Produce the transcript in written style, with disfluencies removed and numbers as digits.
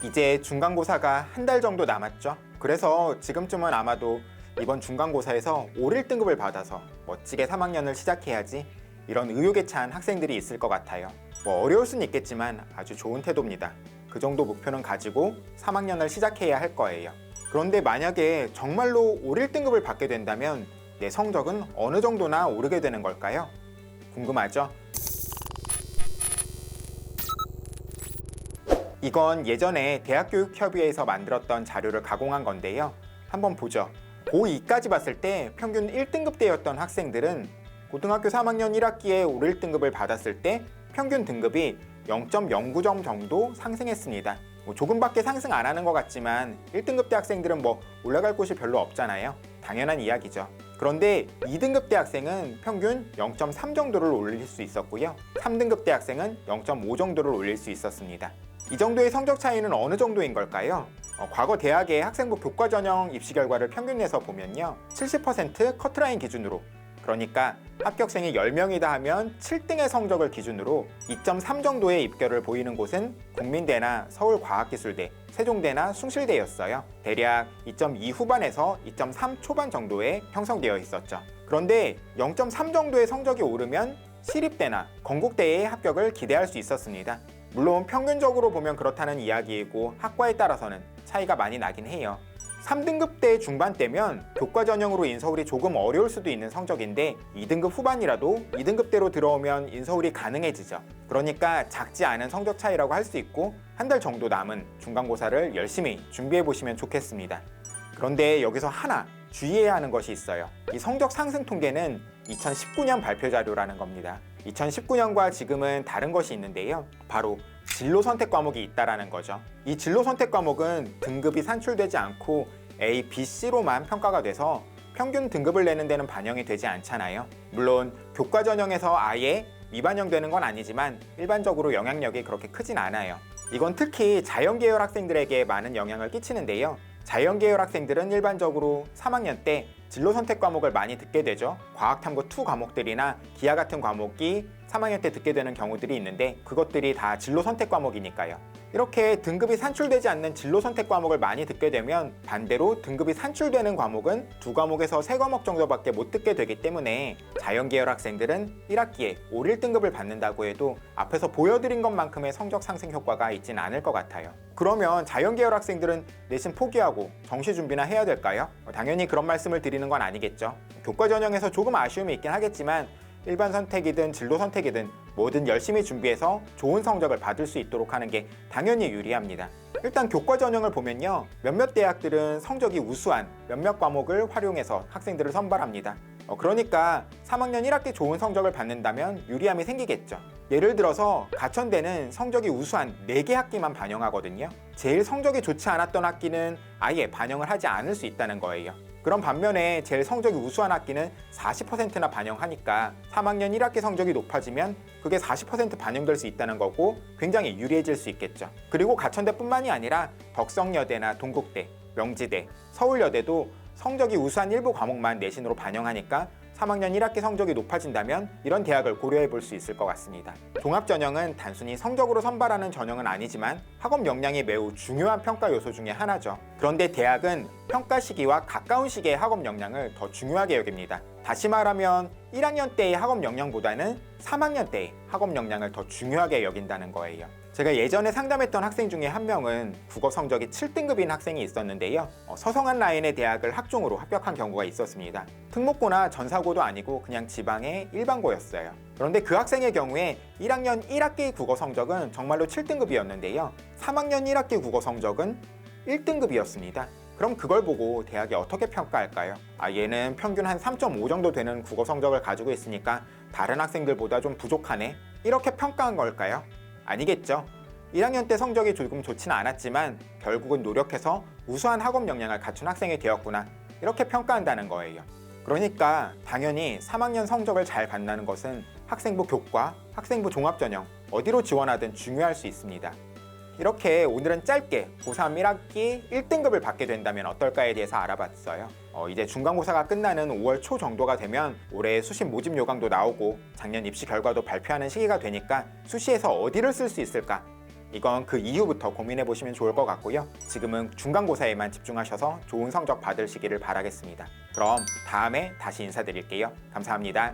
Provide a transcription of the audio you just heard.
이제 중간고사가 한 달 정도 남았죠. 그래서 지금쯤은 아마도 이번 중간고사에서 올 1등급을 받아서 멋지게 3학년을 시작해야지 이런 의욕에 찬 학생들이 있을 것 같아요. 뭐 어려울 수는 있겠지만 아주 좋은 태도입니다. 그 정도 목표는 가지고 3학년을 시작해야 할 거예요. 그런데 만약에 정말로 올 1등급을 받게 된다면 내 성적은 어느 정도나 오르게 되는 걸까요? 궁금하죠? 이건 예전에 대학교육협의회에서 만들었던 자료를 가공한 건데요. 한번 보죠. 고2까지 봤을 때 평균 1등급대였던 학생들은 고등학교 3학년 1학기에 올 1등급을 받았을 때 평균 등급이 0.09점 정도 상승했습니다. 조금밖에 상승 안 하는 것 같지만 1등급대 학생들은 뭐 올라갈 곳이 별로 없잖아요. 당연한 이야기죠. 그런데 2등급대 학생은 평균 0.3 정도를 올릴 수 있었고요. 3등급대 학생은 0.5 정도를 올릴 수 있었습니다. 이 정도의 성적 차이는 어느 정도인 걸까요? 과거 대학의 학생부 교과 전형 입시 결과를 평균 내서 보면요. 70% 커트라인 기준으로, 그러니까 합격생이 10명이다 하면 7등의 성적을 기준으로 2.3 정도의 입결을 보이는 곳은 국민대나 서울과학기술대, 세종대나 숭실대였어요. 대략 2.2 후반에서 2.3 초반 정도에 형성되어 있었죠. 그런데 0.3 정도의 성적이 오르면 시립대나 건국대의 합격을 기대할 수 있었습니다. 물론 평균적으로 보면 그렇다는 이야기이고 학과에 따라서는 차이가 많이 나긴 해요. 3등급대 중반대면 교과 전형으로 인서울이 조금 어려울 수도 있는 성적인데 2등급 후반이라도 2등급대로 들어오면 인서울이 가능해지죠. 그러니까 작지 않은 성적 차이라고 할 수 있고 한 달 정도 남은 중간고사를 열심히 준비해 보시면 좋겠습니다. 그런데 여기서 하나 주의해야 하는 것이 있어요. 이 성적 상승 통계는 2019년 발표 자료라는 겁니다. 2019년과 지금은 다른 것이 있는데요. 바로 진로 선택 과목이 있다라는 거죠. 이 진로 선택 과목은 등급이 산출되지 않고 A, B, C로만 평가가 돼서 평균 등급을 내는 데는 반영이 되지 않잖아요. 물론 교과 전형에서 아예 미반영되는 건 아니지만 일반적으로 영향력이 그렇게 크진 않아요. 이건 특히 자연계열 학생들에게 많은 영향을 끼치는데요. 자연계열 학생들은 일반적으로 3학년 때 진로 선택 과목을 많이 듣게 되죠. 과학탐구 2 과목들이나 기하 같은 과목이 3학년 때 듣게 되는 경우들이 있는데 그것들이 다 진로 선택 과목이니까요. 이렇게 등급이 산출되지 않는 진로 선택 과목을 많이 듣게 되면 반대로 등급이 산출되는 과목은 2과목에서 3과목 정도밖에 못 듣게 되기 때문에 자연계열 학생들은 1학기에 올 1등급을 받는다고 해도 앞에서 보여드린 것만큼의 성적 상승 효과가 있진 않을 것 같아요. 그러면 자연계열 학생들은 내신 포기하고 정시 준비나 해야 될까요? 당연히 그런 말씀을 드리는 건 아니겠죠. 교과 전형에서 조금 아쉬움이 있긴 하겠지만 일반 선택이든 진로 선택이든 뭐든 열심히 준비해서 좋은 성적을 받을 수 있도록 하는 게 당연히 유리합니다. 일단 교과 전형을 보면요. 몇몇 대학들은 성적이 우수한 몇몇 과목을 활용해서 학생들을 선발합니다. 그러니까 3학년 1학기 좋은 성적을 받는다면 유리함이 생기겠죠. 예를 들어서 가천대는 성적이 우수한 4개 학기만 반영하거든요. 제일 성적이 좋지 않았던 학기는 아예 반영을 하지 않을 수 있다는 거예요. 그런 반면에 제일 성적이 우수한 학기는 40%나 반영하니까 3학년 1학기 성적이 높아지면 그게 40% 반영될 수 있다는 거고 굉장히 유리해질 수 있겠죠. 그리고 가천대뿐만이 아니라 덕성여대나 동국대, 명지대, 서울여대도 성적이 우수한 일부 과목만 내신으로 반영하니까 3학년 1학기 성적이 높아진다면 이런 대학을 고려해 볼 수 있을 것 같습니다. 종합전형은 단순히 성적으로 선발하는 전형은 아니지만 학업 역량이 매우 중요한 평가 요소 중에 하나죠. 그런데 대학은 평가 시기와 가까운 시기의 학업 역량을 더 중요하게 여깁니다. 다시 말하면 1학년 때의 학업 역량보다는 3학년 때의 학업 역량을 더 중요하게 여긴다는 거예요. 제가 예전에 상담했던 학생 중에 한 명은 국어 성적이 7등급인 학생이 있었는데요. 서성한 라인의 대학을 학종으로 합격한 경우가 있었습니다. 특목고나 전사고도 아니고 그냥 지방의 일반고였어요. 그런데 그 학생의 경우에 1학년 1학기 국어 성적은 정말로 7등급이었는데요. 3학년 1학기 국어 성적은 1등급이었습니다. 그럼 그걸 보고 대학이 어떻게 평가할까요? 얘는 평균 한 3.5 정도 되는 국어 성적을 가지고 있으니까 다른 학생들보다 좀 부족하네? 이렇게 평가한 걸까요? 아니겠죠. 1학년 때 성적이 조금 좋지는 않았지만 결국은 노력해서 우수한 학업 역량을 갖춘 학생이 되었구나 이렇게 평가한다는 거예요. 그러니까 당연히 3학년 성적을 잘 받는 것은 학생부 교과, 학생부 종합전형 어디로 지원하든 중요할 수 있습니다. 이렇게 오늘은 짧게 고3 1학기 1등급을 받게 된다면 어떨까에 대해서 알아봤어요. 이제 중간고사가 끝나는 5월 초 정도가 되면 올해 수시 모집 요강도 나오고 작년 입시 결과도 발표하는 시기가 되니까 수시에서 어디를 쓸 수 있을까? 이건 그 이후부터 고민해 보시면 좋을 것 같고요. 지금은 중간고사에만 집중하셔서 좋은 성적 받으시기를 바라겠습니다. 그럼 다음에 다시 인사드릴게요. 감사합니다.